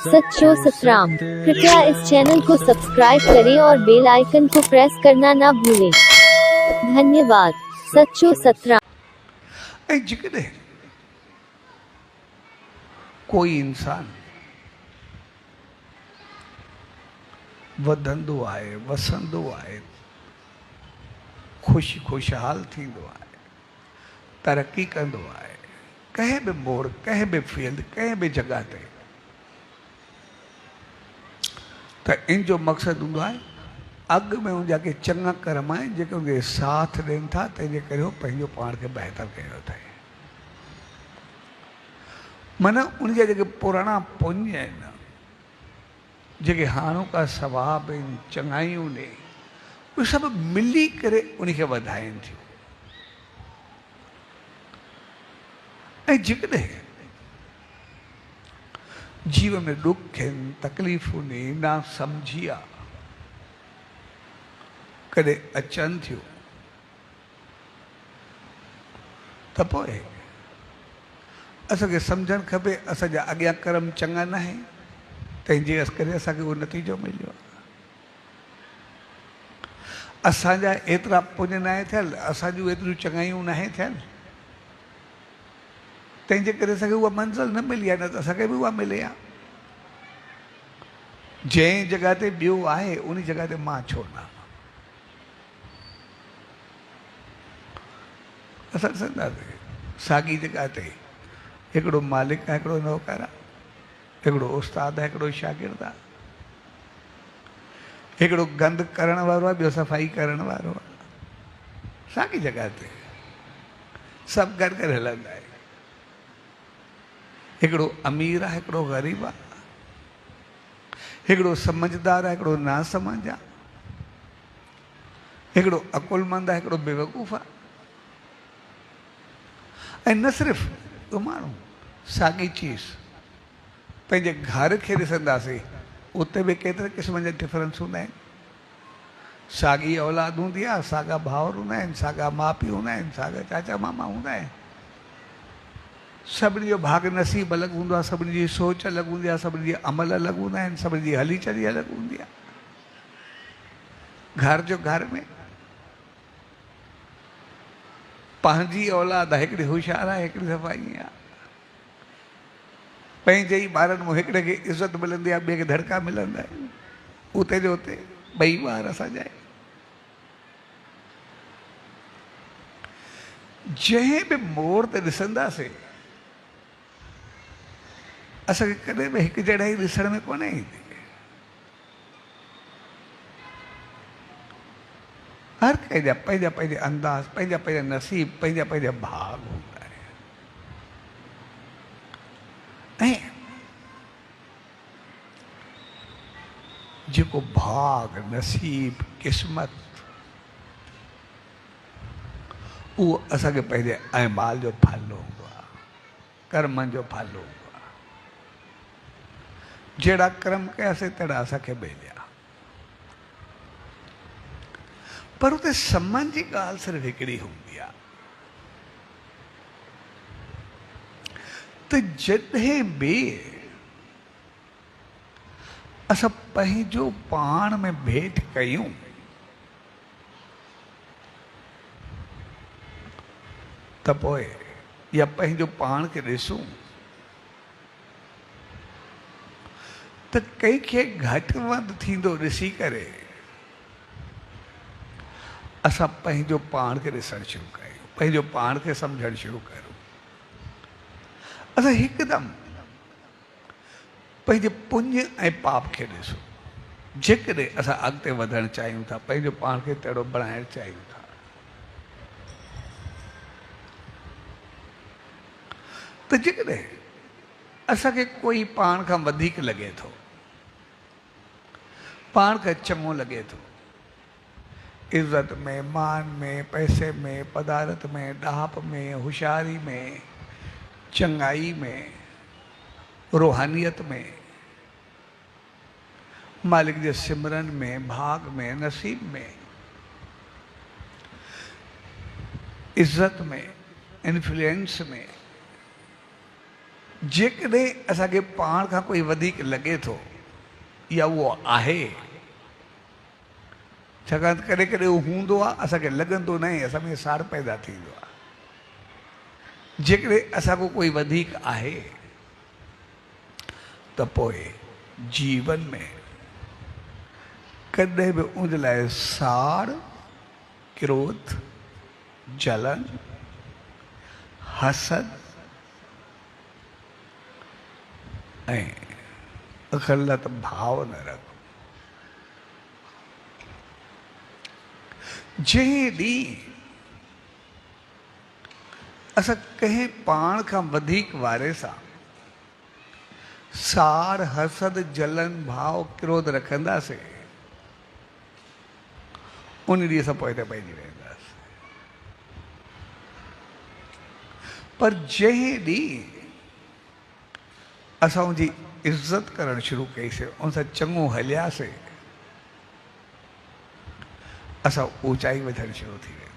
सच्चो सतराम। कृपया इस चैनल को सब्सक्राइब करें और बेल आइकन को प्रेस करना ना भूलें। धन्यवाद। सच्चो सतराम। जिकॾहिं कोई इंसान वधंदो आहे, वसंदो आहे, खुशहाल थींदो आहे, तरक़ी कंदो आहे, कंहिं बि मोड़, कंहिं बि फील्ड, कंहिं बि जॻह ते, त इन जो मक़सदु हूंदो आहे अॻु में उनजा के चङा कर्म आहिनि जेके उनखे साथ ॾियनि था, तंहिंजे करे उहो पंहिंजो पाण खे बहितर कयो अथई। माना उनजा जेके पुराणा पुण्य आहिनि, जेके हाणोका सवाब आहिनि, चङायूं आहिनि, उहे सभु मिली करे उनखे वधाइनि थियूं। ऐं जेकॾहिं जीवन में दुख आहिनि, तकलीफ़ूं आहिनि, ना सम्झी आहे, कॾहिं अचनि थियूं, त पोइ असांखे सम्झणु खपे असांजा अॻियां कर्म चङा न आहिनि, तंहिंजे करे असांखे उहो नतीजो मिलियो आहे। असांजा एतिरा पुण्य न आहे थियल, असांजूं एतिरियूं चङायूं न आहे थियल, तंहिंजे करे असांखे उहा मंज़िल न मिली आहे, न त असांखे बि उहा मिले आहे। जंहिं जॻह ते ॿियो आहे उन जॻह ते मां छो न। असां ॾिसंदासीं साॻी जॻह ते हिकिड़ो मालिक आहे, हिकिड़ो नौकर आहे, हिकिड़ो उस्ताद आहे, हिकिड़ो शागिर्द आहे, हिकिड़ो गंद करण वारो आहे, ॿियो सफ़ाई करण वारो आहे। साॻी जॻह ते सभु गॾु करे हलंदा आहिनि। हिकिड़ो अमीर आहे, हिकिड़ो ग़रीब आहे, हिकिड़ो सम्झदार आहे, हिकिड़ो ना सम्झ आहे, हिकिड़ो अकुलमंद आहे, हिकिड़ो बेवकूफ़ आहे। ऐं न सिर्फ़ु माण्हू, साॻी चीज़ पंहिंजे घर खे ॾिसंदासीं, उते बि केतिरे क़िस्म जा डिफरेंस हूंदा आहिनि। साॻी औलाद हूंदी आहे, साॻा भाउर हूंदा आहिनि, साॻा माउ पीउ हूंदा आहिनि, साॻा चाचा मामा हूंदा आहिनि। सभिनी जो भाग नसीब अलॻि हूंदो आहे, सभिनी जी सोच अलॻि हूंदी आहे, सभिनी जी अमल अलॻि हूंदा आहिनि, सभिनी जी हली चली अलॻि हूंदी आहे। घर जो घर में पंहिंजी औलाद आहे, हिकिड़ी होशियारु आहे, हिकिड़ी सफ़ाई आहे। पंहिंजे ई ॿारनि में हिकिड़े खे इज़त मिलंदी आहे, ॿिए खे धड़का मिलंदा आहिनि, उते जो उते ॿई ॿार असांजा आहिनि। जंहिं बि मोड़ ते ॾिसंदासीं असांखे कॾहिं बि हिकु जहिड़ा ई ॾिसण में कोन्हे ईंदी। हर कंहिंजा पंहिंजा पंहिंजा अंदाज़, पंहिंजा पंहिंजा नसीब, पंहिंजा पंहिंजा भाग हूंदा आहिनि। ऐं जेको भाग, नसीब, क़िस्मत, उहो असांखे पंहिंजे अमाल जो फल हूंदो आहे, कर्मनि जो फल हूंदो आहे। जहिड़ा कर्म कयासीं तहिड़ा असांखे मिलिया। पर उते सम्मान जी ॻाल्हि सिर्फ़ु हिकिड़ी हूंदी आहे, त जॾहिं बि असां पंहिंजो पाण में भेट कयूं, त पोइ या पंहिंजो पाण खे ॾिसूं त कंहिंखे घटि वधि थींदो ॾिसी करे असां पंहिंजो पाण खे ॾिसणु शुरू कयूं, पंहिंजो पाण खे सम्झणु शुरू कयूं। असां हिकदमि पंहिंजे पुण्य ऐं पाप खे ॾिसूं। जेकॾहिं असां अॻिते वधणु चाहियूं था, पंहिंजो पाण खे तहिड़ो बणाइणु चाहियूं था, त जेकॾहिं असांखे कोई पाण खां वधीक लॻे थो, पाण खां चङो लॻे थो, इज़त में, मान में, पैसे में, पदारत में, ॾाप में, होशियारी में, चङाई में, रूहानियत में, मालिक जे सिमरन में, भाग में, नसीब में, इज़त में, इन्फ्लुएंस में, जेकॾहिं असांखे पाण खां कोई वधीक लॻे थो या उहो आहे, छाकाणि त कॾहिं कॾहिं उहो हूंदो आहे, असांखे लॻंदो न आहे, असां में साड़ पैदा थींदो आहे। जेकॾहिं असांजो कोई वधीक आहे त पोइ जीवन में कॾहिं बि उन लाइ साड़, क्रोध, जलन, हसद ऐं ग़लत भाव न रखो। जंहिं ॾींहुं असां कंहिं पाण खां वधीक वारे सां साड़, हसद, जलन, भाव, क्रोध रखंदासीं, उन ॾींहुं असां पोइ ते पइजी वेंदासीं। पर जंहिं ॾींहुं असां उनजी इज़त करणु शुरू कईसीं, उन सां चङो हलियासीं, असां ऊचाई वधणु शुरू थी वेंदासीं।